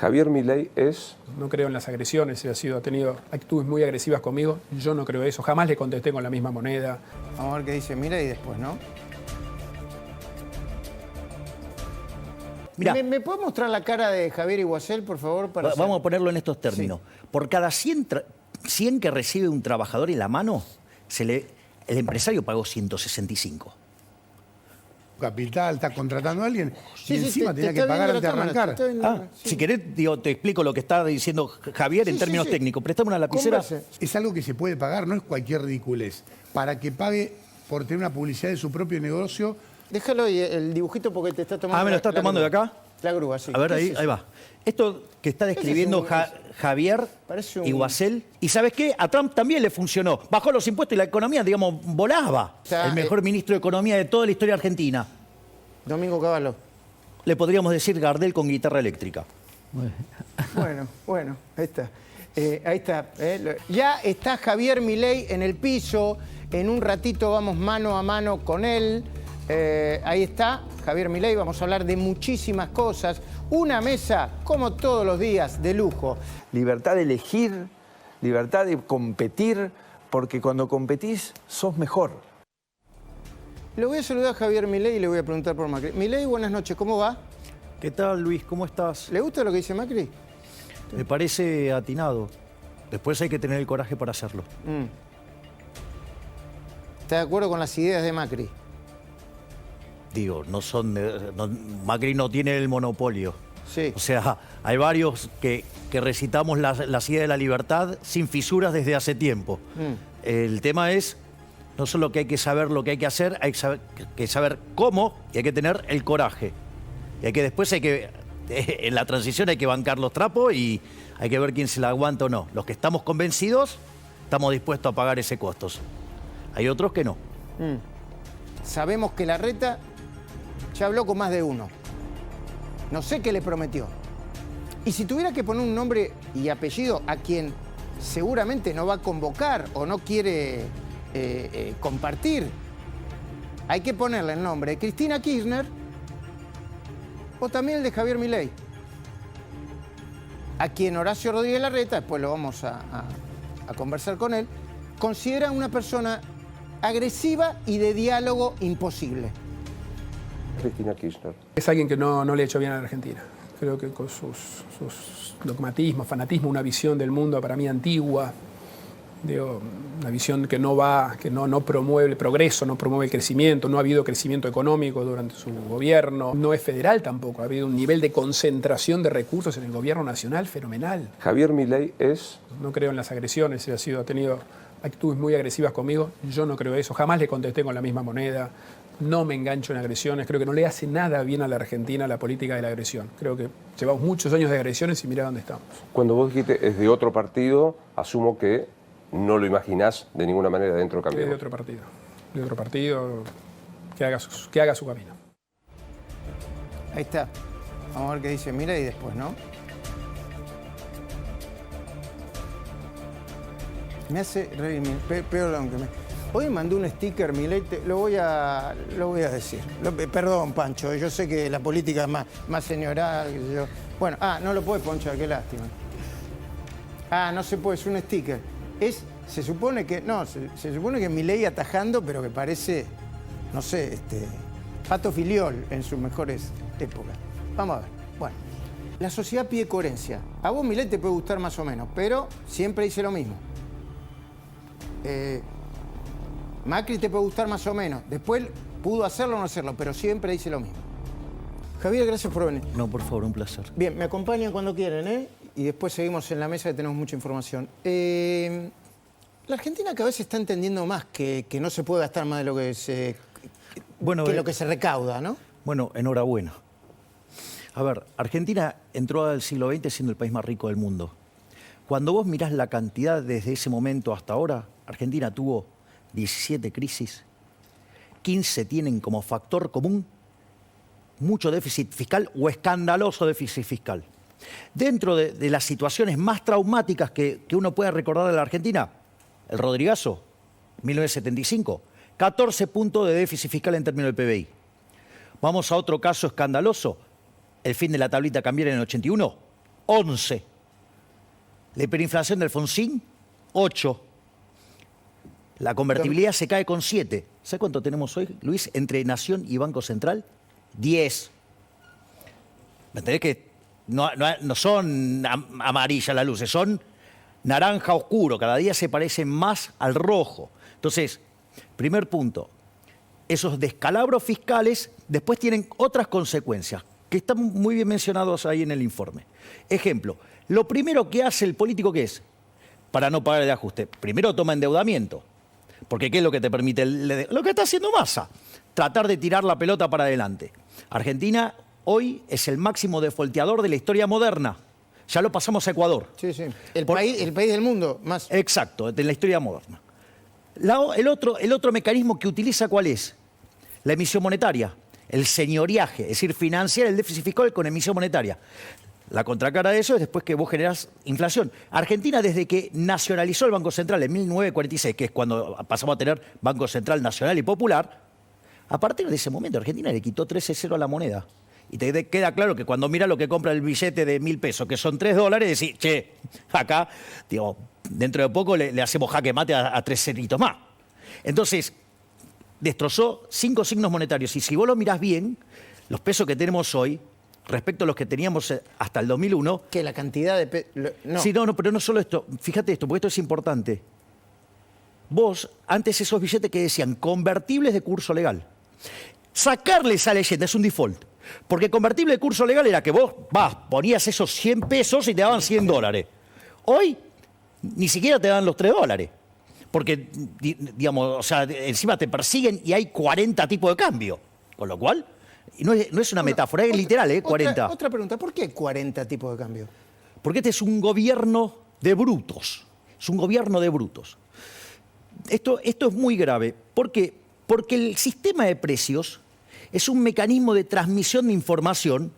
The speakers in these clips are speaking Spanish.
Javier Milei es... No creo en las agresiones, ha tenido actitudes muy agresivas conmigo. Yo no creo eso, jamás le contesté con la misma moneda. Vamos a ver qué dice Milei después, ¿no? Mirá. ¿Me puede mostrar la cara de Javier Iguacel, por favor? Vamos a ponerlo en estos términos. Sí. Por cada 100 que recibe un trabajador en la mano, el empresario pagó 165. Capital, está contratando a alguien y encima tenía que pagar antes de arrancar. Si querés, te explico lo que está diciendo Javier en términos técnicos. Préstame una lapicera. Converse. Es algo que se puede pagar, no es cualquier ridiculez. Para que pague por tener una publicidad de su propio negocio. Déjalo ahí, el dibujito, porque te está tomando. ¿Me lo está tomando de acá? La grúa, sí. A ver, ahí va. Esto que está describiendo Javier Iguacel. ¿Y sabes qué? A Trump también le funcionó. Bajó los impuestos y la economía, digamos, volaba. O sea, el mejor ministro de Economía de toda la historia argentina. Domingo Cavallo. Le podríamos decir Gardel con guitarra eléctrica. Bueno, ahí está. Ahí está. Ya está Javier Milei en el piso. En un ratito vamos mano a mano con él. Ahí está Javier Milei. Vamos a hablar de muchísimas cosas. Una mesa, como todos los días, de lujo. Libertad de elegir, libertad de competir, porque cuando competís sos mejor. Le voy a saludar a Javier Milei y le voy a preguntar por Macri. Milei, buenas noches, ¿cómo va? ¿Qué tal, Luis? ¿Cómo estás? ¿Le gusta lo que dice Macri? Me parece atinado. Después hay que tener el coraje para hacerlo. ¿Está de acuerdo con las ideas de Macri? Digo, Macri no tiene el monopolio. Sí. O sea, hay varios que recitamos las ideas de la libertad sin fisuras desde hace tiempo. El tema es no solo que hay que saber lo que hay que hacer, hay que saber cómo y hay que tener el coraje. Y después en la transición hay que bancar los trapos y hay que ver quién se la aguanta o no. Los que estamos convencidos estamos dispuestos a pagar ese costo. Hay otros que no. Sabemos que Larreta ya habló con más de uno. No sé qué le prometió. Y si tuviera que poner un nombre y apellido a quien seguramente no va a convocar o no quiere compartir, hay que ponerle el nombre de Cristina Kirchner o también el de Javier Milei, a quien Horacio Rodríguez Larreta, después lo vamos a conversar con él, considera una persona agresiva y de diálogo imposible. Cristina Kirchner. Es alguien que no le ha hecho bien a la Argentina. Creo que con sus dogmatismos, fanatismo, una visión del mundo para mí antigua, una visión que no promueve el progreso, no promueve el crecimiento, no ha habido crecimiento económico durante su gobierno, no es federal tampoco, ha habido un nivel de concentración de recursos en el gobierno nacional fenomenal. Javier Milei es... No creo en las agresiones, ha tenido actitudes muy agresivas conmigo, yo no creo eso, jamás le contesté con la misma moneda, no me engancho en agresiones, creo que no le hace nada bien a la Argentina la política de la agresión. Creo que llevamos muchos años de agresiones y mira dónde estamos. Cuando vos dijiste es de otro partido, asumo que no lo imaginás de ninguna manera dentro de Cambiemos. De otro partido, que haga su camino. Ahí está. Vamos a ver qué dice Milei después, ¿no? Me hace reír, peor aunque me... Hoy mandó un sticker, Milei, lo voy a decir. Perdón, Pancho, yo sé que la política es más señoral, qué sé yo. Bueno, no lo puede ponchar, qué lástima. No se puede, es un sticker. Se supone que es Milei atajando, pero que parece, no sé, Pato Filiol en sus mejores épocas. Vamos a ver. Bueno, la sociedad pide coherencia. A vos, Milei, te puede gustar más o menos, pero siempre dice lo mismo. Macri te puede gustar más o menos. Después pudo hacerlo o no hacerlo, pero siempre dice lo mismo. Javier, gracias por venir. No, por favor, un placer. Bien, me acompañan cuando quieren, ¿eh? Y después seguimos en la mesa que tenemos mucha información. La Argentina cada vez está entendiendo más que no se puede gastar más de lo que lo que se recauda, ¿no? Bueno, enhorabuena. A ver, Argentina entró al siglo XX siendo el país más rico del mundo. Cuando vos mirás la cantidad desde ese momento hasta ahora, Argentina tuvo 17 crisis, 15 tienen como factor común mucho déficit fiscal o escandaloso déficit fiscal. Dentro de las situaciones más traumáticas que uno puede recordar de la Argentina, el Rodrigazo, 1975, 14 puntos de déficit fiscal en términos del PBI. Vamos a otro caso escandaloso, el fin de la tablita cambiaria en el 81, 11. La hiperinflación del Alfonsín, 8. La convertibilidad se cae con 7. ¿Sabes cuánto tenemos hoy, Luis, entre Nación y Banco Central? 10. ¿Me entendés que no son amarillas las luces, son naranja oscuro, cada día se parecen más al rojo? Entonces, primer punto, esos descalabros fiscales después tienen otras consecuencias, que están muy bien mencionados ahí en el informe. Ejemplo, lo primero que hace el político, ¿qué es? Para no pagar el ajuste. Primero toma endeudamiento, porque ¿qué es lo que te permite? Lo que está haciendo Massa, tratar de tirar la pelota para adelante. Argentina hoy es el máximo defaulteador de la historia moderna. Ya lo pasamos a Ecuador. Sí, sí. El país del mundo más. Exacto, de la historia moderna. El otro mecanismo que utiliza, ¿cuál es? La emisión monetaria, el señoriaje, es decir, financiar el déficit fiscal con emisión monetaria. La contracara de eso es después que vos generás inflación. Argentina, desde que nacionalizó el Banco Central en 1946, que es cuando pasamos a tener Banco Central Nacional y Popular, a partir de ese momento Argentina le quitó 13-0 a la moneda. Y te queda claro que cuando mira lo que compra el billete de 1.000 pesos, que son $3, decís, che, acá, digo, dentro de poco le hacemos jaque mate a 3 ceritos más. Entonces, destrozó 5 signos monetarios. Y si vos lo mirás bien, los pesos que tenemos hoy, respecto a los que teníamos hasta el 2001... Que la cantidad de... No. Sí, no, pero no solo esto. Fíjate esto, porque esto es importante. Vos, antes esos billetes que decían convertibles de curso legal, sacarle esa leyenda es un default. Porque convertible de curso legal era que vos ponías esos 100 pesos y te daban $100. Hoy ni siquiera te dan los $3. Porque, digamos, o sea, encima te persiguen y hay 40 tipos de cambio. Con lo cual, no es una metáfora, es literal, 40. Otra pregunta, ¿por qué 40 tipos de cambio? Porque este es un gobierno de brutos. Es un gobierno de brutos. Esto es muy grave. ¿Por qué? Porque el sistema de precios es un mecanismo de transmisión de información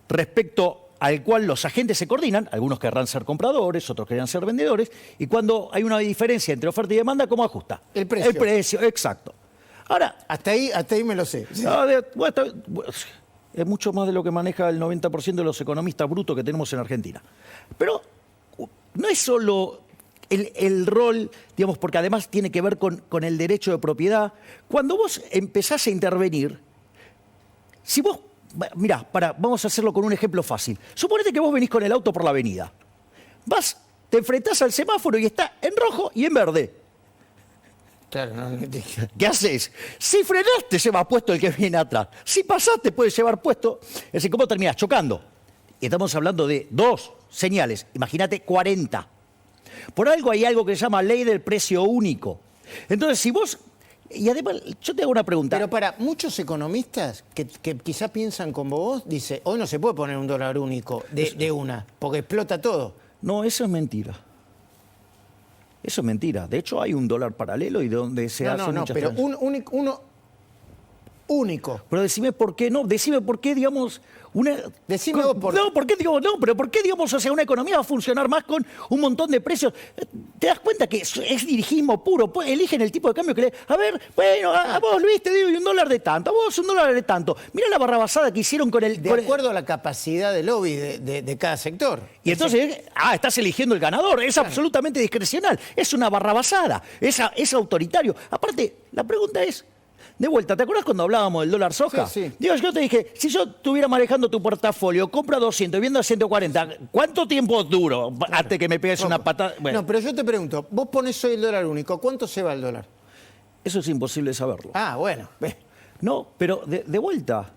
respecto al cual los agentes se coordinan, algunos querrán ser compradores, otros querrán ser vendedores, y cuando hay una diferencia entre oferta y demanda, ¿cómo ajusta? El precio. El precio, exacto. Ahora, Hasta ahí me lo sé. Sí. Es mucho más de lo que maneja el 90% de los economistas brutos que tenemos en Argentina. Pero no es solo el rol, digamos, porque además tiene que ver con el derecho de propiedad. Te vos empezás a intervenir, si vos, mirá, vamos a hacerlo con un ejemplo fácil. Suponete que vos venís con el auto por la avenida. Te enfrentás al semáforo y está en rojo y en verde. Claro, ¿Qué haces? Si frenaste, llevas puesto el que viene atrás. Si pasaste, puedes llevar puesto. Es decir, ¿cómo terminás? Chocando. Y estamos hablando de 2 señales. Imagínate 40. Por algo hay algo que se llama ley del precio único. Entonces, si vos... Y además, yo te hago una pregunta. Pero para muchos economistas que quizás piensan como vos, dice, hoy no se puede poner un dólar único de una, porque explota todo. No, eso es mentira. Eso es mentira. De hecho, hay un dólar paralelo y donde se hacen muchas pero transacciones. uno único. Pero decime por qué, decime por qué, digamos, Decime vos por... No, ¿por qué, pero por qué, digamos, o sea, una economía va a funcionar más con un montón de precios? ¿Te das cuenta que es dirigismo puro? Pues eligen el tipo de cambio que le... A ver, bueno, a vos, Luis, te digo un dólar de tanto, a vos un dólar de tanto. Mira la barrabasada que hicieron con el... De acuerdo a la capacidad de lobby de cada sector. Y entonces, estás eligiendo el ganador. Es absolutamente discrecional. Es una barrabasada. Es autoritario. Aparte, la pregunta es... De vuelta, ¿te acuerdas cuando hablábamos del dólar soja? Sí. Digo, yo te dije, si yo estuviera manejando tu portafolio, compra 200 y vendo a 140, ¿cuánto tiempo duro antes que me pegues una patada? Bueno, No, pero yo te pregunto, vos ponés hoy el dólar único, ¿cuánto se va el dólar? eso es imposible saberlo. Ah, bueno. No, pero de vuelta.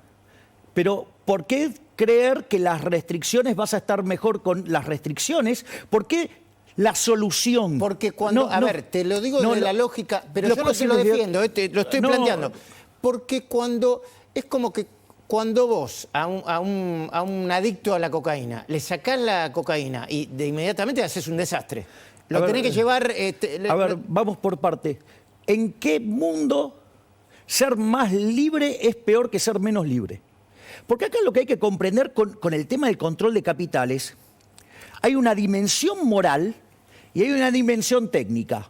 Pero, ¿por qué creer que las restricciones vas a estar mejor con las restricciones? ¿Por qué la solución? Porque cuando... te lo digo de la lógica, pero yo no se lo defiendo, lo estoy planteando. Porque cuando... Es como que cuando vos a un adicto a la cocaína le sacás la cocaína y de inmediatamente haces un desastre. Lo tenés que llevar... vamos por parte. ¿En qué mundo ser más libre es peor que ser menos libre? Porque acá lo que hay que comprender con el tema del control de capitales, hay una dimensión moral y hay una dimensión técnica.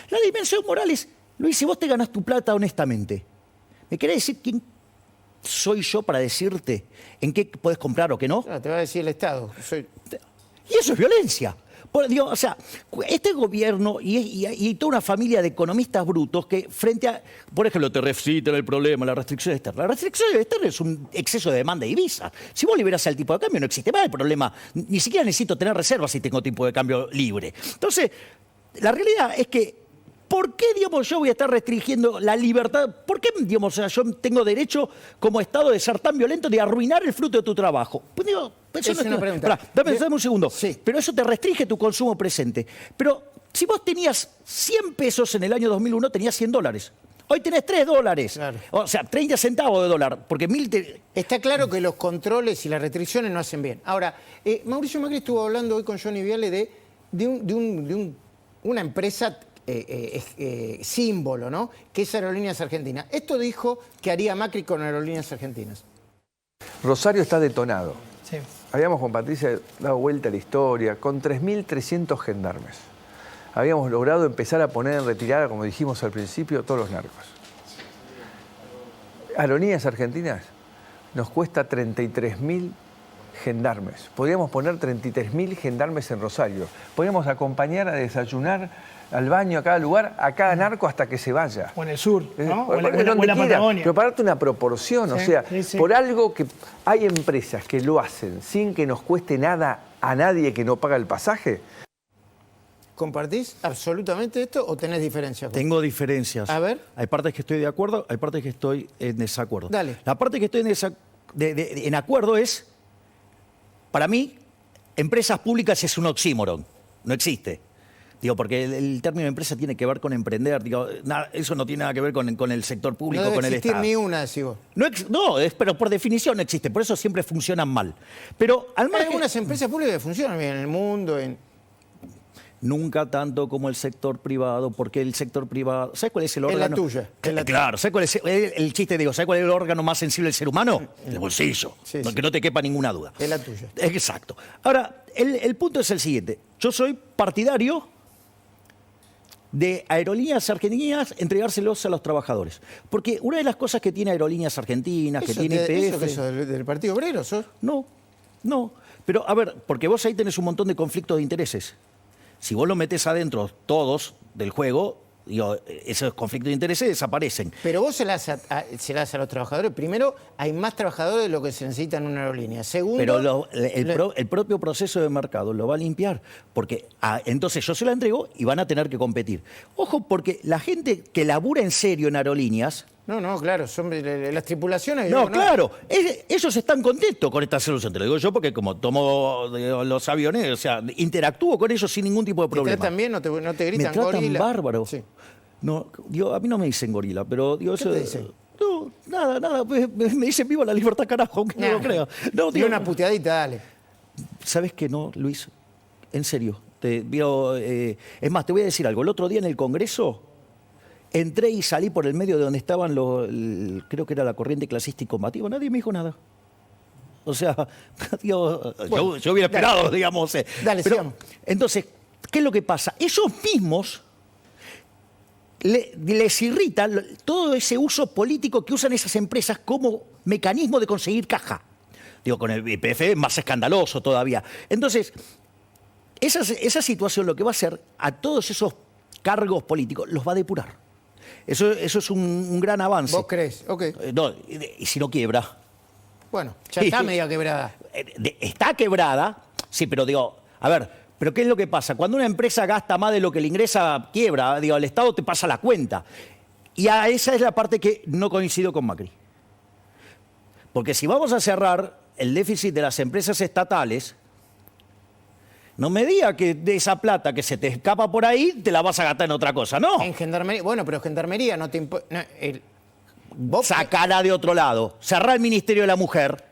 La dimensión moral es, Luis, si vos te ganás tu plata honestamente, ¿me querés decir quién soy yo para decirte en qué podés comprar o qué no? Te va a decir el Estado. Y eso es violencia. Digo, o sea, este gobierno y toda una familia de economistas brutos que frente a, por ejemplo, te recitan el problema, la restricción externa. La restricción externa es un exceso de demanda de divisas. Si vos liberás el tipo de cambio, no existe más el problema. Ni siquiera necesito tener reservas si tengo tipo de cambio libre. Entonces, la realidad es que, ¿por qué, digamos, yo voy a estar restringiendo la libertad? ¿Por qué, digamos, o sea, yo tengo derecho como Estado de ser tan violento de arruinar el fruto de tu trabajo? Pues digo, eso Es una pregunta. Dame un segundo. Sí. Pero eso te restringe tu consumo presente. Pero si vos tenías 100 pesos en el año 2001, tenías $100. Hoy tenés $3. Claro. O sea, 30 centavos de dólar. Porque 1000 Está claro que los controles y las restricciones no hacen bien. Ahora, Mauricio Macri estuvo hablando hoy con Johnny Viale de una empresa símbolo, ¿no? Que es Aerolíneas Argentinas. Esto dijo que haría Macri con Aerolíneas Argentinas. Rosario está detonado. Sí. Habíamos con Patricia dado vuelta a la historia, con 3.300 gendarmes. Habíamos logrado empezar a poner en retirada, como dijimos al principio, todos los narcos. Aerolíneas Argentinas nos cuesta 33.000 gendarmes. Podríamos poner 33.000 gendarmes en Rosario. Podríamos acompañar a desayunar, al baño, a cada lugar, a cada narco hasta que se vaya. O en el sur, ¿no? O en Donde la quiera. Patagonia. Pero para darte una proporción, o sea, sí. por algo que hay empresas que lo hacen sin que nos cueste nada a nadie que no paga el pasaje. ¿Compartís absolutamente esto o tenés diferencias? Tengo diferencias. A ver. Hay partes que estoy de acuerdo, hay partes que estoy en desacuerdo. Dale. La parte que estoy en acuerdo es, para mí, empresas públicas es un oxímoron. No existe. Digo, porque el término empresa tiene que ver con emprender. Digo, eso no tiene nada que ver con el sector público, No debe con el existir Estado. ni una, decís vos. Pero por definición no existe. Por eso siempre funcionan mal. Pero al Hay margen, algunas empresas públicas que funcionan bien en el mundo. nunca tanto como el sector privado, porque el sector privado... ¿Sabes cuál es el Es la órgano? tuya, es la Claro, ¿sabes cuál es el chiste? Digo, ¿sabes cuál es el órgano más sensible del ser humano? El bolsillo. Sí, Que sí. no te quepa ninguna duda. Es la tuya. Exacto. Ahora, el punto es el siguiente. Yo soy partidario de Aerolíneas Argentinas entregárselos a los trabajadores. Porque una de las cosas que tiene Aerolíneas Argentinas, que tiene IPF... ¿Eso del Partido Obrero sos? No. Pero, a ver, porque vos ahí tenés un montón de conflictos de intereses. Si vos lo metés adentro todos del juego, digo, esos conflictos de intereses desaparecen. Pero vos se las das a los trabajadores. Primero, hay más trabajadores de lo que se necesita en una aerolínea. Segundo... Pero el propio proceso de mercado lo va a limpiar, porque entonces yo se la entrego y van a tener que competir. Ojo, porque la gente que labura en serio en aerolíneas... No, claro, son las tripulaciones... No, claro, ellos están contentos con esta solución. Te lo digo yo porque como tomo los aviones, o sea, interactúo con ellos sin ningún tipo de ¿Te problema. tratan bien? ¿No te gritan Me tratan gorila? bárbaro. Sí. No, a mí no me dicen gorila, pero digo, ¿Qué te dicen? No, nada, me dicen viva la libertad, carajo, aunque no lo crea. No, Digo una puteadita, dale. ¿Sabes qué no, Luis? En serio. Es más, te voy a decir algo. El otro día en el Congreso entré y salí por el medio de donde estaban creo que era la corriente clasista y combativa. Nadie me dijo nada. O sea, digo, Bueno, yo hubiera esperado, dale. digamos. Dale, Pero, sigamos. entonces, ¿qué es lo que pasa? Ellos mismos les irrita todo ese uso político que usan esas empresas como mecanismo de conseguir caja. Digo, con el IPF más escandaloso todavía. Entonces, esa situación lo que va a hacer a todos esos cargos políticos los va a depurar. Eso es un gran avance. ¿Vos crees? Ok. No, y si no quiebra. Bueno, ya está media quebrada. Está quebrada, sí, pero digo, a ver, pero ¿qué es lo que pasa? Cuando una empresa gasta más de lo que le ingresa, quiebra, digo, el Estado te pasa la cuenta. Y esa es la parte que no coincido con Macri. Porque si vamos a cerrar el déficit de las empresas estatales, no me diga que de esa plata que se te escapa por ahí, te la vas a gastar en otra cosa, ¿no? En Gendarmería. Bueno, pero Gendarmería no te importa. Sacala de otro lado. Cerrá el Ministerio de la Mujer.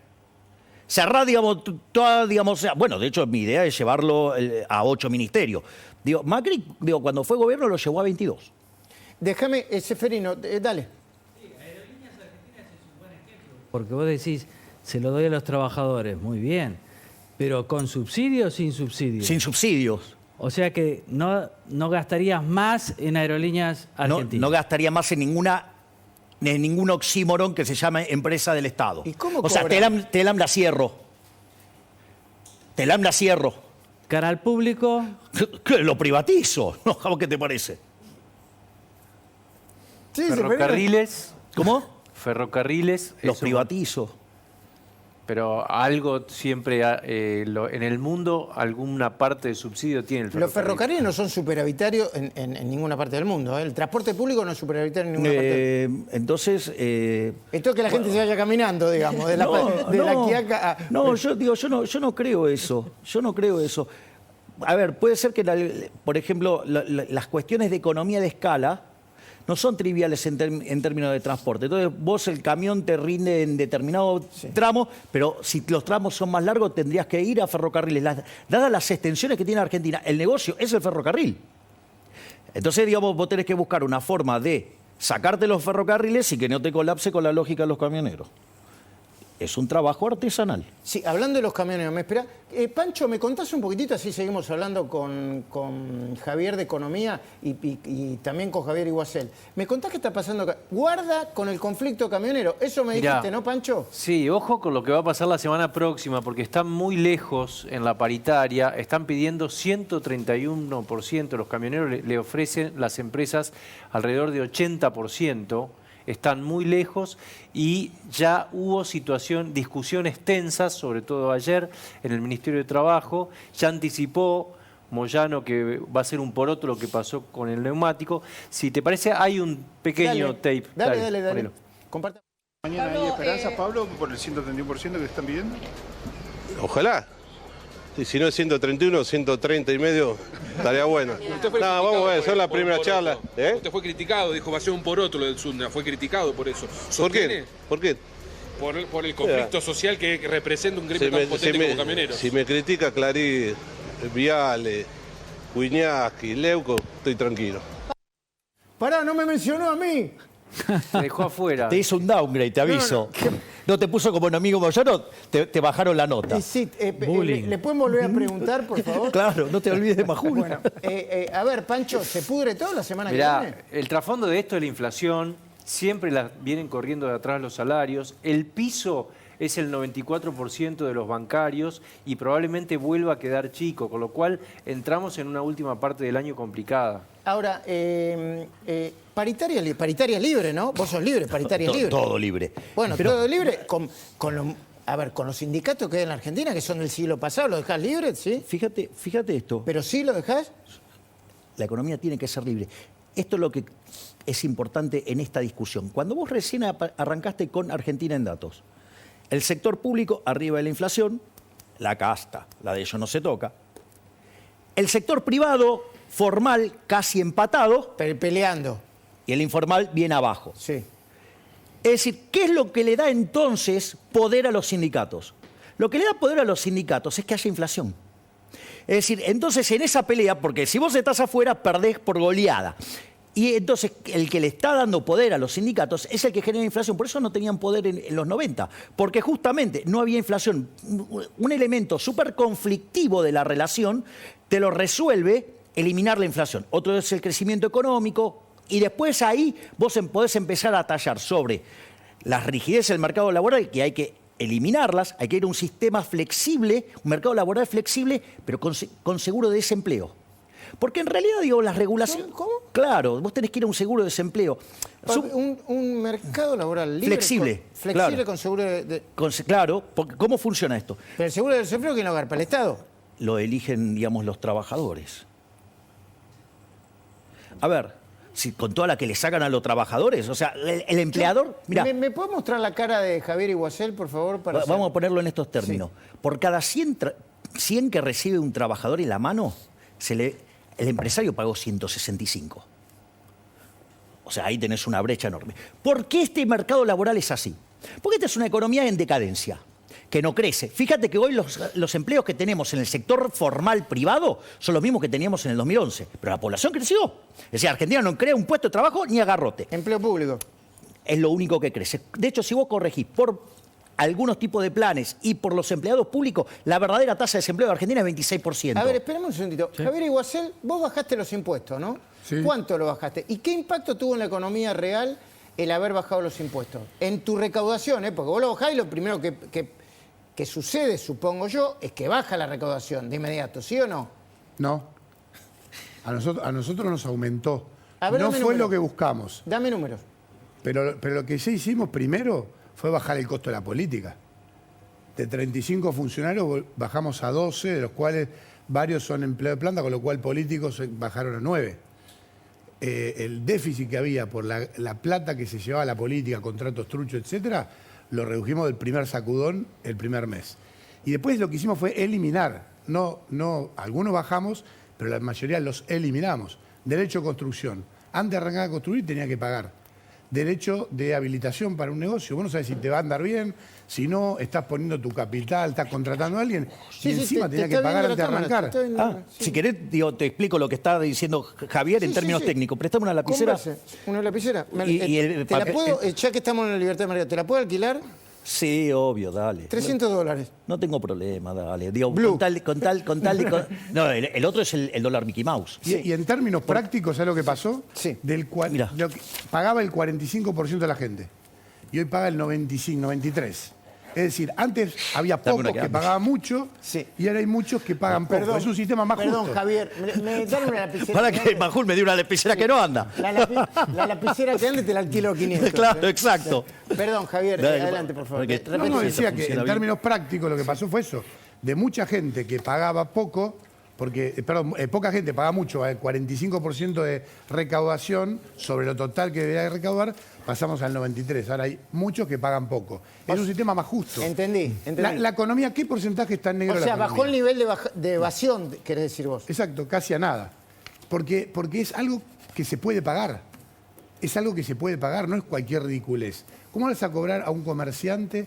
Cerrá, digamos, bueno, de hecho, mi idea es llevarlo a 8 ministerios. Digo, Macri, cuando fue gobierno lo llevó a 22. Déjame, Seferino, dale. Porque vos decís, se lo doy a los trabajadores, muy bien, pero ¿con subsidio o sin subsidio? Sin subsidios. O sea que no gastarías más en Aerolíneas Argentinas. No gastaría más en ningún oxímoron que se llame empresa del Estado. ¿Y cómo o sea, cobran? Telam la cierro. Cara al público, Que lo privatizo. ¿Qué te parece? Sí, se Ferrocarriles, ¿Cómo? ferrocarriles, Los eso, privatizo. pero algo siempre en el mundo, alguna parte de subsidio tiene el Los ferrocarril. ferrocarriles no son superavitarios en ninguna parte del mundo. ¿Eh? El transporte público no es superavitario en ninguna parte. Entonces... Esto es que la gente se vaya caminando, digamos, de la Quiaca a... No, yo no creo eso. Yo no creo eso. A ver, puede ser que, por ejemplo, las cuestiones de economía de escala no son triviales en términos de transporte. Entonces, vos el camión te rinde en determinado tramo, pero si los tramos son más largos, tendrías que ir a ferrocarriles. Dadas las extensiones que tiene Argentina, el negocio es el ferrocarril. Entonces, digamos, vos tenés que buscar una forma de sacarte los ferrocarriles y que no te colapse con la lógica de los camioneros. Es un trabajo artesanal. Sí, hablando de los camioneros, me espera. Pancho, ¿me contás un poquitito? Así seguimos hablando con Javier de Economía y también con Javier Iguacel. ¿Me contás qué está pasando acá? Guarda con el conflicto camionero. Eso me Mirá, dijiste, ¿no, Pancho? Sí, ojo con lo que va a pasar la semana próxima, porque están muy lejos en la paritaria, están pidiendo 131%, los camioneros le ofrecen las empresas alrededor de 80%, están muy lejos y ya hubo discusiones tensas, sobre todo ayer en el Ministerio de Trabajo, ya anticipó Moyano que va a ser un poroto lo que pasó con el neumático. Si te parece, hay un pequeño tape. Dale. ponelo. Comparte. ¿Mañana hay esperanza, Pablo, por el 131% que están pidiendo? Ojalá. Y si no es 131, 130 y medio, estaría bueno. No, vamos a ver, son las primeras charlas. ¿Eh? Usted fue criticado, dijo va a ser un poroto lo del Sunda, fue criticado por eso. ¿Por qué? ¿Por qué? Por el conflicto social que representa un gremio tan potente como camioneros. Si me critica Clarín, Viale, Wiñaski, Leuco, estoy tranquilo. Pará, no me mencionó a mí. Te dejó afuera. Te hizo un downgrade, te aviso. No te puso como enemigo Moyano, te bajaron la nota. Sí, Bullying. ¿le pueden volver a preguntar, por favor? Claro, no te olvides de Majul. Bueno, a ver, Pancho, ¿se pudre todo la semana que Mirá, viene? el trasfondo de esto es la inflación, siempre vienen corriendo de atrás los salarios, el piso es el 94% de los bancarios y probablemente vuelva a quedar chico, con lo cual entramos en una última parte del año complicada. Ahora, paritaria libre, ¿no? Vos sos libre, paritaria libre. Todo libre. Bueno, Pero- todo libre con los sindicatos que hay en la Argentina, que son del siglo pasado, ¿lo dejás libre? Sí. Fíjate esto. ¿Pero sí lo dejás? La economía tiene que ser libre. Esto es lo que es importante en esta discusión. Cuando vos recién arrancaste con Argentina en datos, el sector público arriba de la inflación, la casta, la de ellos no se toca. El sector privado, formal, casi empatado, Peleando. y el informal bien abajo. Sí. Es decir, ¿qué es lo que le da entonces poder a los sindicatos? Lo que le da poder a los sindicatos es que haya inflación. Es decir, entonces en esa pelea, porque si vos estás afuera, perdés por goleada. Y entonces el que le está dando poder a los sindicatos es el que genera inflación. Por eso no tenían poder en los 90. Porque justamente no había inflación. Un elemento súper conflictivo de la relación te lo resuelve eliminar la inflación. Otro es el crecimiento económico. Y después ahí vos podés empezar a tallar sobre las rigideces del mercado laboral, que hay que eliminarlas, hay que ir a un sistema flexible, un mercado laboral flexible, pero con seguro de desempleo. Porque en realidad, digo, las regulaciones... ¿Cómo? Claro, vos tenés que ir a un seguro de desempleo. Un mercado laboral libre. Flexible, Flexible claro. con seguro de... Claro, porque ¿cómo funciona esto? Pero el seguro de desempleo, ¿quién lo agarra? ¿Para el Estado? Lo eligen, digamos, los trabajadores. A ver, si con toda la que le sacan a los trabajadores, o sea, el empleador... Mira, ¿Me puede mostrar la cara de Javier Iguacel, por favor? vamos a ponerlo en estos términos. Por cada 100 que recibe un trabajador en la mano, el empresario pagó 165. O sea, ahí tenés una brecha enorme. ¿Por qué este mercado laboral es así? Porque esta es una economía en decadencia, que no crece. Fíjate que hoy los empleos que tenemos en el sector formal privado son los mismos que teníamos en el 2011. Pero la población creció. Es decir, Argentina no crea un puesto de trabajo ni a garrote. Empleo público. Es lo único que crece. De hecho, si vos corregís por algunos tipos de planes y por los empleados públicos, la verdadera tasa de desempleo de Argentina es 26%. A ver, esperemos un segundito. Javier Iguacel, vos bajaste los impuestos, ¿no? Sí. ¿Cuánto lo bajaste? ¿Y qué impacto tuvo en la economía real el haber bajado los impuestos? En tu recaudación, ¿eh? Porque vos lo bajás y lo primero que que sucede, supongo yo, es que baja la recaudación de inmediato, ¿sí o no? No. A nosotros nos aumentó. A ver, no dame fue números. lo que buscamos. Dame números. Pero lo que sí hicimos primero fue bajar el costo de la política. De 35 funcionarios bajamos a 12, de los cuales varios son empleados de planta, con lo cual políticos bajaron a 9. El déficit que había por la plata que se llevaba a la política, contratos truchos, etcétera, lo redujimos del primer sacudón el primer mes. Y después lo que hicimos fue eliminar. Algunos bajamos, pero la mayoría los eliminamos. Derecho a construcción. Antes de arrancar a construir tenía que pagar. Derecho de habilitación para un negocio. Vos no sabés si te va a andar bien, si no, estás poniendo tu capital, estás contratando a alguien y encima tenía que pagar antes de arrancar. Si querés, te explico lo que está diciendo Javier en términos técnicos. Préstame una lapicera. Converse. ¿Una lapicera? ¿Te la puedo, ya que estamos en la libertad de mercado, ¿te la puedo alquilar? Sí, obvio, dale. $300. No tengo problema, dale. Digo, con tal. No, el otro es el dólar Mickey Mouse. Y en términos prácticos, ¿sabes lo que pasó? Sí. Pagaba el 45% de la gente. Y hoy paga el 95, 93%. Es decir, antes había pocos que pagaban mucho y ahora hay muchos que pagan poco. Es un sistema más justo. Perdón, Javier, dale una lapicera. Para que Majul me dio una lapicera que no anda. La lapicera que anda te la alquilo 500. Claro, exacto. Perdón, Javier, adelante, por favor. No, decía que en términos prácticos lo que pasó fue eso. De mucha gente que pagaba poco, poca gente paga mucho, el 45% de recaudación sobre lo total que debería recaudar, pasamos al 93%. Ahora hay muchos que pagan poco. Es un sistema más justo. Entendí. La economía, ¿qué porcentaje está en negro? O sea, bajó el nivel de evasión, querés decir vos. Exacto, casi a nada. Porque es algo que se puede pagar. Es algo que se puede pagar, no es cualquier ridiculez. ¿Cómo vas a cobrar a un comerciante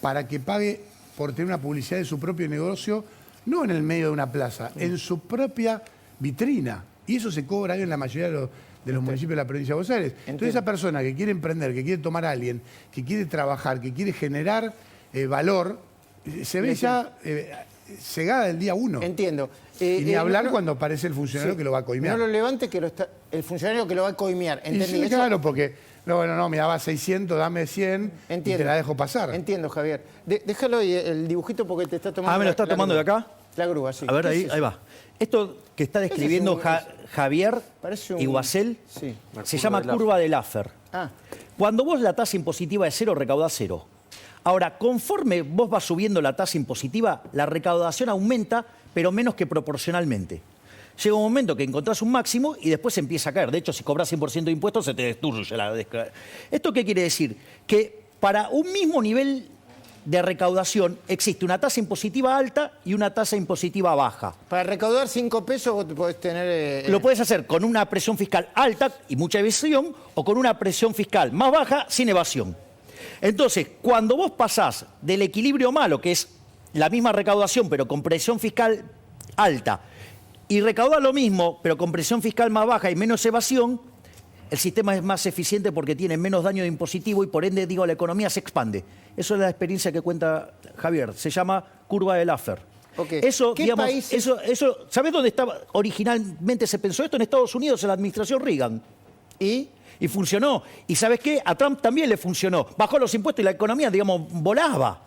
para que pague por tener una publicidad de su propio negocio, no en el medio de una plaza, en su propia vitrina? Y eso se cobra en la mayoría de los municipios de la provincia de Buenos Aires. Entonces esa persona que quiere emprender, que quiere tomar a alguien, que quiere trabajar, que quiere generar valor, se ve ya cegada del día 1. Entiendo. Y ni hablar cuando aparece el funcionario que lo va a coimear. No lo levante, el funcionario que lo va a coimear. ¿Entendí? Sí, claro, porque me daba 600, dame 100 y te la dejo pasar. Entiendo, Javier. Déjalo ahí el dibujito porque te está tomando. ¿me lo está tomando de acá? La grúa, sí. A ver, ahí va. Esto que está describiendo Javier Iguacel se llama curva de Laffer. Cuando vos la tasa impositiva es 0, recauda 0. Ahora, conforme vos vas subiendo la tasa impositiva, la recaudación aumenta, pero menos que proporcionalmente. Llega un momento que encontrás un máximo y después empieza a caer. De hecho, si cobras 100% de impuestos, se te destruye la descarga. ¿Esto qué quiere decir? Que para un mismo nivel de recaudación existe una tasa impositiva alta y una tasa impositiva baja. Para recaudar 5 pesos vos podés tener... Lo puedes hacer con una presión fiscal alta y mucha evasión o con una presión fiscal más baja sin evasión. Entonces, cuando vos pasás del equilibrio malo, que es la misma recaudación pero con presión fiscal alta, y recaudar lo mismo pero con presión fiscal más baja y menos evasión, el sistema es más eficiente porque tiene menos daño de impositivo y por ende, la economía se expande. Eso es la experiencia que cuenta Javier. Se llama curva de Laffer. Eso, ¿sabés dónde estaba originalmente se pensó esto? En Estados Unidos, en la administración Reagan. Y funcionó. ¿Y sabes qué? A Trump también le funcionó. Bajó los impuestos y la economía, volaba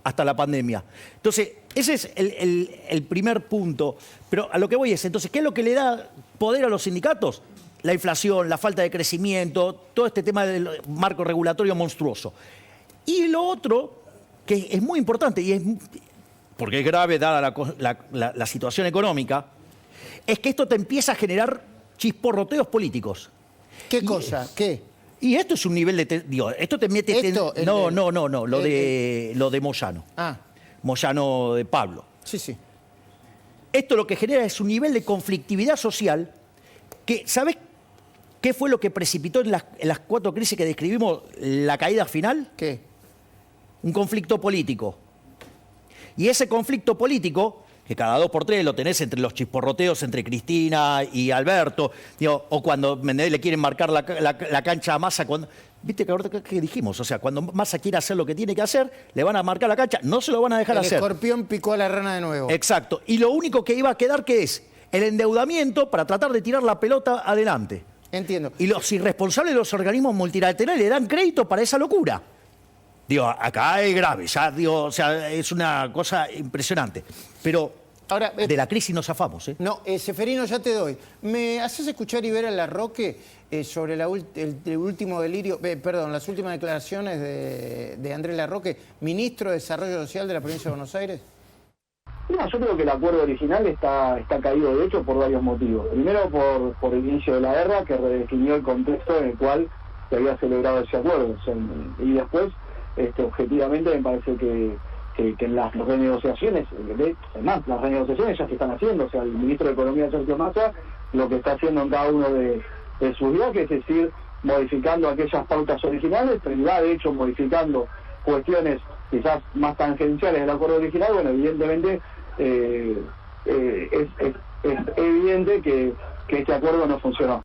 hasta la pandemia. Entonces, ese es el primer punto. Pero a lo que voy es, entonces, ¿qué es lo que le da poder a los sindicatos? La inflación, la falta de crecimiento, todo este tema del marco regulatorio monstruoso. Y lo otro, que es muy importante, porque es grave dada la situación económica, es que esto te empieza a generar chisporroteos políticos. ¿Qué cosa? ¿Qué? Y esto es un nivel de... esto te mete... No, lo de Moyano. Moyano de Pablo. Sí. Esto lo que genera es un nivel de conflictividad social que, ¿sabés qué fue lo que precipitó en las 4 crisis que describimos la caída final? ¿Qué? Un conflicto político. Y ese conflicto político, que cada 2 por 3 lo tenés entre los chisporroteos entre Cristina y Alberto, o cuando le quieren marcar la cancha a Massa, ¿viste que dijimos? O sea, cuando Massa quiere hacer lo que tiene que hacer, le van a marcar la cancha, no se lo van a dejar hacer. El escorpión picó a la rana de nuevo. Exacto. Y lo único que iba a quedar, ¿qué es? El endeudamiento para tratar de tirar la pelota adelante. Entiendo. Y los irresponsables de los organismos multilaterales le dan crédito para esa locura. Digo, acá es grave, ya, digo, o sea, es una cosa impresionante. Pero ahora, de la crisis nos zafamos, ¿eh? No, Ceferino, ya te doy. ¿Me haces escuchar y ver a Larroque sobre el último delirio, las últimas declaraciones de Andrés Larroque, ministro de Desarrollo Social de la provincia de Buenos Aires? No, yo creo que el acuerdo original está caído de hecho por varios motivos. Primero por el inicio de la guerra, que redefinió el contexto en el cual se había celebrado ese acuerdo. Y después, objetivamente, me parece que en las renegociaciones, además, las renegociaciones ya se están haciendo. O sea, el ministro de Economía, Sergio Massa, lo que está haciendo en cada uno de sus viajes, es decir, modificando aquellas pautas originales, pero va de hecho modificando cuestiones quizás más tangenciales del acuerdo original. Bueno, evidentemente es evidente que este acuerdo no funcionó.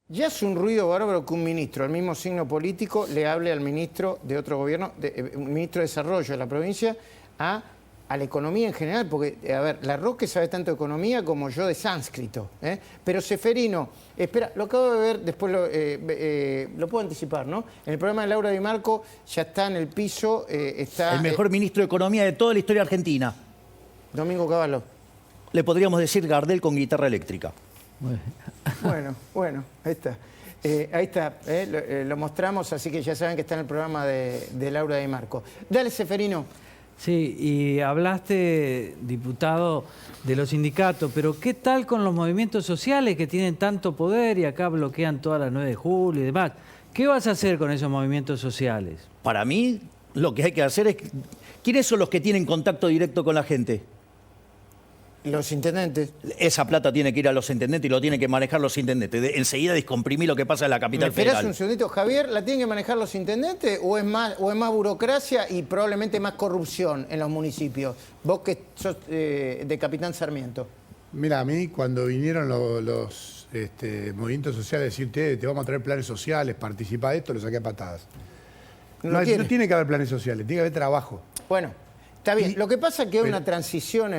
Ya es un ruido bárbaro que un ministro del mismo signo político le hable al ministro de otro gobierno, un ministro de Desarrollo de la provincia, a la economía en general, porque, a ver, Larroque sabe tanto de economía como yo de sánscrito, ¿eh? Pero Ceferino, espera, lo acabo de ver, después lo puedo anticipar, ¿no? En el programa de Laura Di Marco ya está en el piso, está... El mejor ministro de Economía de toda la historia argentina. Domingo Cavallo. Le podríamos decir Gardel con guitarra eléctrica. Bueno, ahí está. Ahí está, lo mostramos, así que ya saben que está en el programa de Laura Di Marco. Dale, Ceferino. Sí, y hablaste, diputado, de los sindicatos, pero ¿qué tal con los movimientos sociales que tienen tanto poder y acá bloquean todas las 9 de julio y demás? ¿Qué vas a hacer con esos movimientos sociales? Para mí, lo que hay que hacer es... ¿Quiénes son los que tienen contacto directo con la gente? Los intendentes. Esa plata tiene que ir a los intendentes y lo tienen que manejar los intendentes. Enseguida descomprimir lo que pasa en la capital federal. ¿Me esperás un segundito, Javier? ¿La tienen que manejar los intendentes o es más burocracia y probablemente más corrupción en los municipios? Vos que sos de Capitán Sarmiento. Mira, a mí cuando vinieron los movimientos sociales a decir, te vamos a traer planes sociales, participa de esto, lo saqué a patadas. No tiene que haber planes sociales, tiene que haber trabajo. Bueno, está bien. Lo que pasa es que hay una transición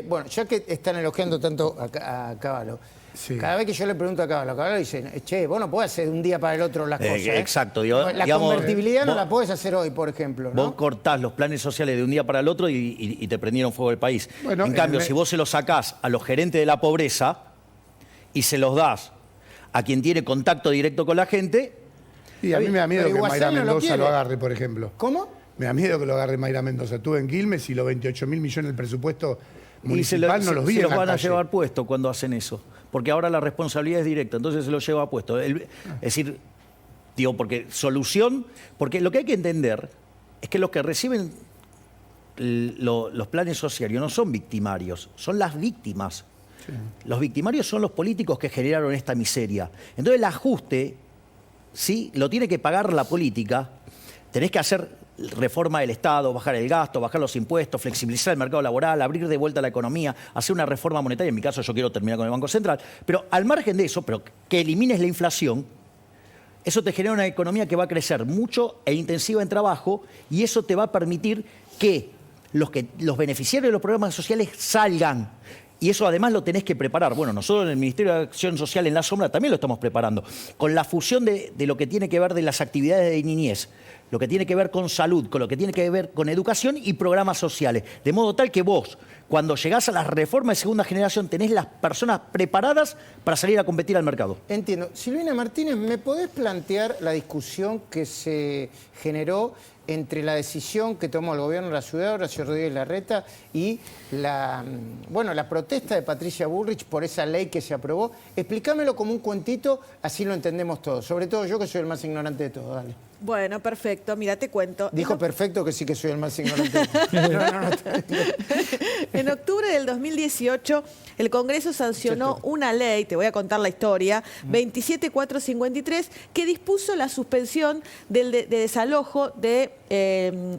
bueno, ya que están elogiando tanto a Cavallo, sí. Cada vez que yo le pregunto a Cavallo dice, che, vos no podés hacer de un día para el otro las cosas. Exacto. La convertibilidad no la podés hacer hoy, por ejemplo, ¿no? Vos cortás los planes sociales de un día para el otro y te prendieron fuego el país. Bueno, en cambio, si vos se los sacás a los gerentes de la pobreza y se los das a quien tiene contacto directo con la gente... Y a mí me da miedo que Mayra Mendoza lo agarre, por ejemplo. ¿Cómo? Me da miedo que lo agarre Mayra Mendoza. Estuve en Quilmes y los 28.000 millones del presupuesto municipal no los vi en la calle. Se los van a llevar puesto cuando hacen eso. Porque ahora la responsabilidad es directa, entonces se los lleva puesto. Es decir, digo, porque solución... Porque lo que hay que entender es que los que reciben los planes sociales no son victimarios, son las víctimas. Sí. Los victimarios son los políticos que generaron esta miseria. Entonces el ajuste... Sí, lo tiene que pagar la política. Tenés que hacer reforma del Estado, bajar el gasto, bajar los impuestos, flexibilizar el mercado laboral, abrir de vuelta la economía, hacer una reforma monetaria. En mi caso yo quiero terminar con el Banco Central. Pero al margen de eso, pero que elimines la inflación, eso te genera una economía que va a crecer mucho e intensiva en trabajo y eso te va a permitir que los beneficiarios de los programas sociales salgan. Y eso además lo tenés que preparar. Bueno, nosotros en el Ministerio de Acción Social en la sombra también lo estamos preparando. Con la fusión de lo que tiene que ver de las actividades de niñez, lo que tiene que ver con salud, con lo que tiene que ver con educación y programas sociales. De modo tal que vos, cuando llegás a las reformas de segunda generación, tenés las personas preparadas para salir a competir al mercado. Entiendo. Silvina Martínez, ¿me podés plantear la discusión que se generó entre la decisión que tomó el gobierno de la ciudad, Horacio Rodríguez Larreta, y la protesta de Patricia Bullrich por esa ley que se aprobó? Explícamelo como un cuentito, así lo entendemos todos. Sobre todo yo, que soy el más ignorante de todos. Dale. Bueno, perfecto. Mira, te cuento. Dijo perfecto que sí que soy el más ignorante de todos. No. En octubre del 2018, el Congreso sancionó una ley, te voy a contar la historia, 27453, que dispuso la suspensión de desalojo de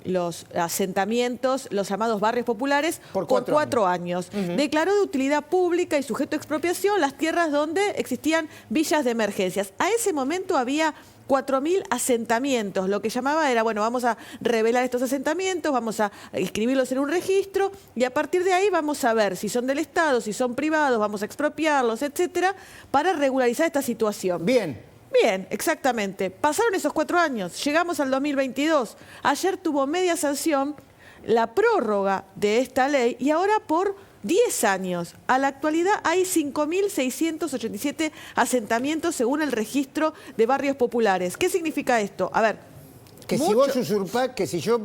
los asentamientos, los llamados barrios populares, por 4 años. Declaró de utilidad pública y sujeto a expropiación las tierras donde existían villas de emergencias. A ese momento había 4.000 asentamientos. Lo que llamaba era, bueno, vamos a revelar estos asentamientos, vamos a inscribirlos en un registro y a partir de ahí vamos a ver si son del Estado, si son privados, vamos a expropiarlos, etcétera, para regularizar esta situación. Bien. Bien, exactamente. Pasaron esos 4 años, llegamos al 2022. Ayer tuvo media sanción la prórroga de esta ley y ahora por 10 años. A la actualidad hay 5.687 asentamientos según el registro de barrios populares. ¿Qué significa esto? A ver, Que si vos usurpás, que si yo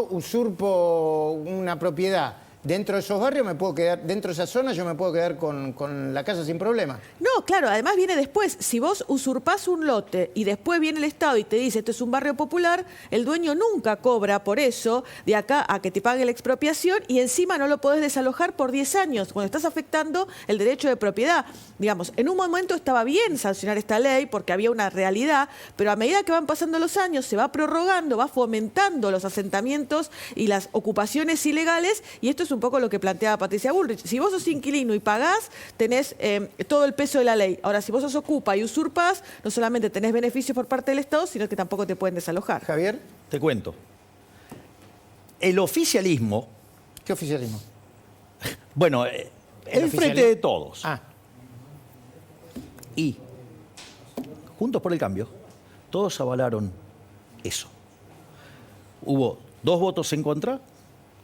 usurpo una propiedad dentro de esos barrios, me puedo quedar, dentro de esa zona, yo me puedo quedar con la casa sin problema. No, claro, además viene después. Si vos usurpás un lote y después viene el Estado y te dice esto es un barrio popular, el dueño nunca cobra por eso de acá a que te pague la expropiación y encima no lo podés desalojar por 10 años, cuando estás afectando el derecho de propiedad. Digamos, en un momento estaba bien sancionar esta ley porque había una realidad, pero a medida que van pasando los años se va prorrogando, va fomentando los asentamientos y las ocupaciones ilegales y esto es un poco lo que planteaba Patricia Bullrich. Si vos sos inquilino y pagás, tenés todo el peso de la ley. Ahora, si vos sos ocupa y usurpás, no solamente tenés beneficios por parte del Estado, sino que tampoco te pueden desalojar. Javier. Te cuento. El oficialismo... ¿Qué oficialismo? Bueno, el Frente de Todos. Y Juntos por el Cambio, todos avalaron eso. Hubo 2 votos en contra,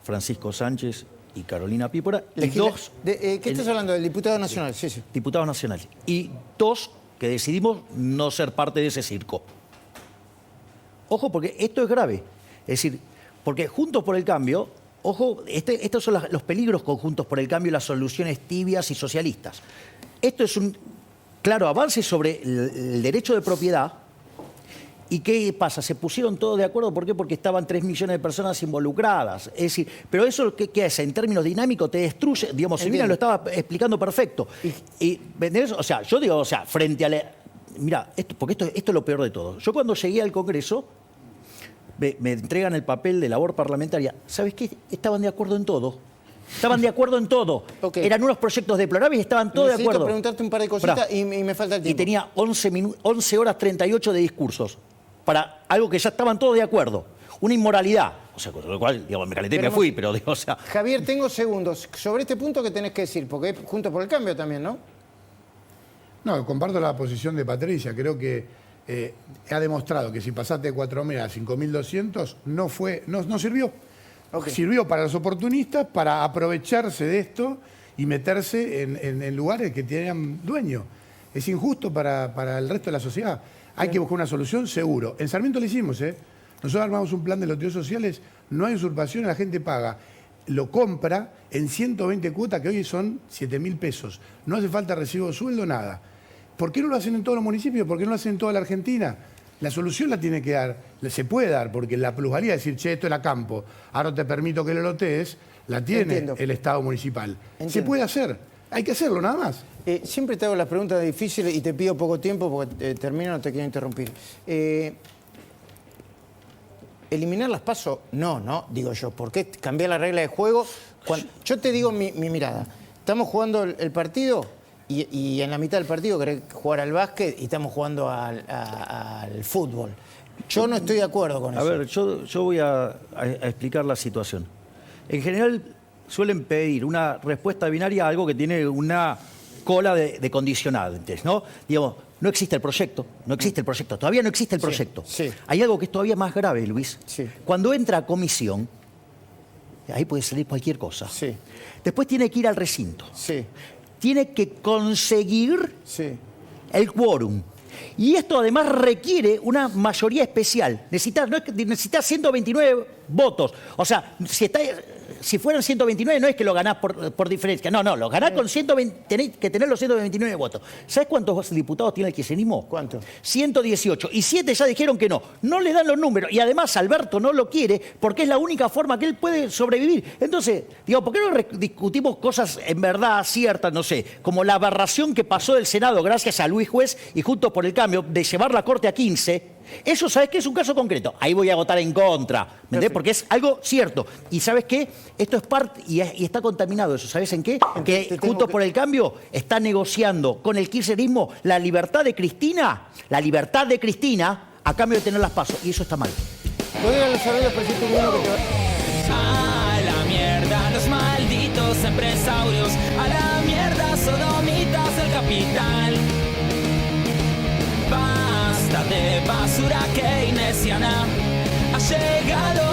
Francisco Sánchez y Carolina Pípora, y 2... ¿Qué estás hablando? ¿Del diputado nacional? Sí, sí. Diputados nacionales. Y 2 que decidimos no ser parte de ese circo. Ojo, porque esto es grave. Es decir, porque Juntos por el Cambio, ojo, estos son los peligros con Juntos por el Cambio y las soluciones tibias y socialistas. Esto es un claro avance sobre el derecho de propiedad. ¿Y qué pasa? Se pusieron todos de acuerdo. ¿Por qué? Porque estaban 3 millones de personas involucradas. Es decir, pero eso, ¿qué hace? En términos dinámicos te destruye. Digamos, Silvina lo estaba explicando perfecto. ¿Entendés? O sea, yo digo, o sea, frente a la... Mira, porque esto es lo peor de todo. Yo cuando llegué al Congreso, me entregan el papel de labor parlamentaria. ¿Sabes qué? Estaban de acuerdo en todo. Estaban de acuerdo en todo. Okay. Eran unos proyectos deplorables y estaban todos de acuerdo. Necesito preguntarte un par de cositas y me falta el tiempo. Y tenía 11 horas 38 de discursos para algo que ya estaban todos de acuerdo. Una inmoralidad. O sea, con lo cual, digamos, me calenté y me fui, pero digo, o sea... Javier, tengo segundos. Sobre este punto, ¿qué tenés que decir? Porque es Juntos por el Cambio también, ¿no? No, comparto la posición de Patricia. Creo que ha demostrado que si pasaste de 4.000 a 5.200 no sirvió. Okay. Sirvió para los oportunistas, para aprovecharse de esto y meterse en lugares que tenían dueño. Es injusto para el resto de la sociedad. Hay que buscar una solución, seguro. En Sarmiento lo hicimos, ¿eh? Nosotros armamos un plan de loteos sociales, no hay usurpación, la gente paga. Lo compra en 120 cuotas, que hoy son 7.000 pesos. No hace falta recibo de sueldo, nada. ¿Por qué no lo hacen en todos los municipios? ¿Por qué no lo hacen en toda la Argentina? La solución la tiene que dar, se puede dar, porque la plusvalía, decir, che, esto era campo, ahora te permito que lo lotees, la tiene el Estado municipal. Se puede hacer, hay que hacerlo nada más. Siempre te hago las preguntas difíciles y te pido poco tiempo porque termino, no te quiero interrumpir. ¿Eliminar las PASO? No, digo yo. ¿Por qué cambiar la regla de juego? Yo te digo mi mirada. Estamos jugando el partido y en la mitad del partido querés jugar al básquet y estamos jugando al fútbol. Yo no estoy de acuerdo con eso. A ver, yo voy a explicar la situación. En general suelen pedir una respuesta binaria a algo que tiene una cola de condicionantes, ¿no? Digamos, no existe el proyecto, todavía no existe el proyecto. Sí. Hay algo que es todavía más grave, Luis. Sí. Cuando entra a comisión, ahí puede salir cualquier cosa. Sí. Después tiene que ir al recinto. Sí. Tiene que conseguir el quórum. Y esto además requiere una mayoría especial. Necesitas 129 votos. O sea, si fueran 129 no es que lo ganás por diferencia. No, lo ganás con 120, tenés que tener los 129 votos. ¿Sabes cuántos diputados tiene el kirchnerismo? ¿Cuánto? 118. Y 7 ya dijeron que no. No le dan los números. Y además Alberto no lo quiere porque es la única forma que él puede sobrevivir. Entonces, digo, ¿por qué no discutimos cosas en verdad ciertas, no sé, como la aberración que pasó del Senado gracias a Luis Juez y Juntos por el Cambio de llevar la Corte a 15? Eso, ¿sabes qué? Es un caso concreto. Ahí voy a votar en contra, ¿me entendés? Porque es algo cierto. Y ¿sabes qué? Esto es parte, y está contaminado eso. ¿Sabes en qué? Que Juntos por el Cambio está negociando con el kirchnerismo la libertad de Cristina a cambio de tener las PASO. Y eso está mal. ¿Puedo ir a los horarios para decirte uno que te va? A la mierda, los malditos empresarios. A la mierda, sodomitas del capital. Va basura keynesiana ha llegado